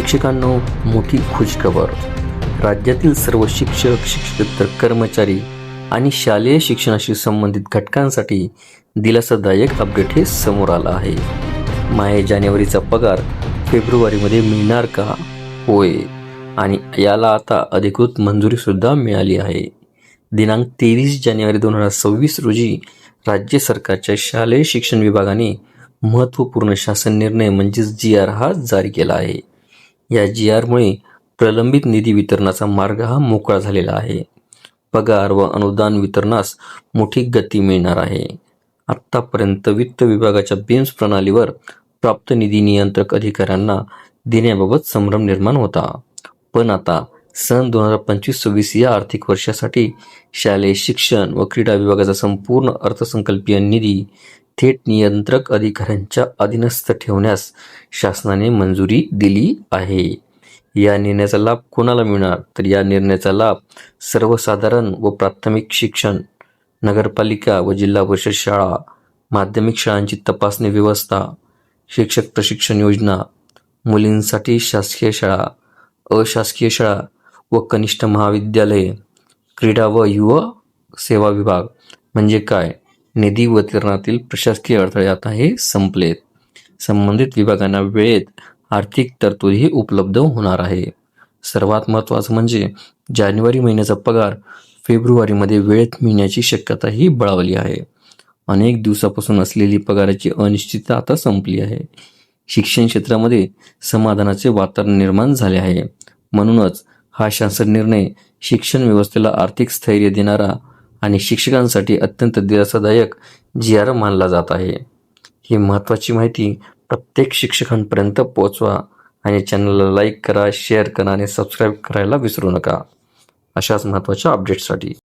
शिक्षकांनो, मोठी खुशखबर. राज्यातील सर्व शिक्षक, शिक्षकेतर कर्मचारी आणि शालेय शिक्षणाशी संबंधित घटकांसाठी दिलासादायक अपडेट हे समोर आलं आहे. माहे जानेवारीचा पगार फेब्रुवारीमध्ये मिळणार का? होय, आणि याला आता अधिकृत मंजुरीसुद्धा मिळाली आहे. दिनांक 23 जानेवारी 2026 रोजी राज्य सरकारच्या शालेय शिक्षण विभागाने महत्त्वपूर्ण शासन निर्णय म्हणजेच GR हा जारी केला आहे. या GRमुळे प्रलंबित निधी वितरणाचा मार्ग हा मोकळा झालेला आहे. पगार व अनुदान वितरणास मोठी गती मिळणार आहे. आत्तापर्यंत वित्त विभागाच्या BIMS प्रणालीवर प्राप्त निधी नियंत्रक अधिकाऱ्यांना देण्याबाबत संभ्रम निर्माण होता. पण आता सन 2025-26 या आर्थिक वर्षासाठी शालेय शिक्षण व क्रीडा विभागाचा संपूर्ण अर्थसंकल्पीय निधी थेट नियंत्रक अधिकाऱ्यांच्या अधीनस्थ ठेवण्यास शासनाने मंजुरी दिली आहे. या निर्णयाचा लाभ कोणाला मिळणार? तर या निर्णयाचा लाभ सर्वसाधारण व प्राथमिक शिक्षण, नगरपालिका व जिल्हा परिषद शाळा, माध्यमिक शाळांची तपासणी व्यवस्था, शिक्षक प्रशिक्षण योजना, मुलींसाठी शासकीय शाळा, अशासकीय शाळा व कनिष्ठ महाविद्यालये, क्रीडा व युवा सेवा विभाग. म्हणजे काय? निधी वितरणातील प्रशासकीय अडथळे आता हे संपलेत. संबंधित विभागांना वेळेत आर्थिक तरतूदही उपलब्ध होणार आहे. सर्वात महत्त्वाचं म्हणजे जानेवारी महिन्याचा पगार फेब्रुवारीमध्ये वेळेत मिळण्याची शक्यताही बळावली आहे. अनेक दिवसापासून असलेली पगाराची अनिश्चितता आता संपली आहे. शिक्षण क्षेत्रामध्ये समाधानाचे वातावरण निर्माण झाले आहे. म्हणूनच हा शासन निर्णय शिक्षण व्यवस्थेला आर्थिक स्थैर्य देणारा आणि शिक्षकांसाठी अत्यंत दिलासादायक GR मानला जात आहे. ही महत्त्वाची माहिती प्रत्येक शिक्षकांपर्यंत पोहोचवा आणि चॅनलला लाईक करा, शेअर करा आणि सबस्क्राईब करायला विसरू नका. अशाच महत्त्वाच्या अपडेट्ससाठी.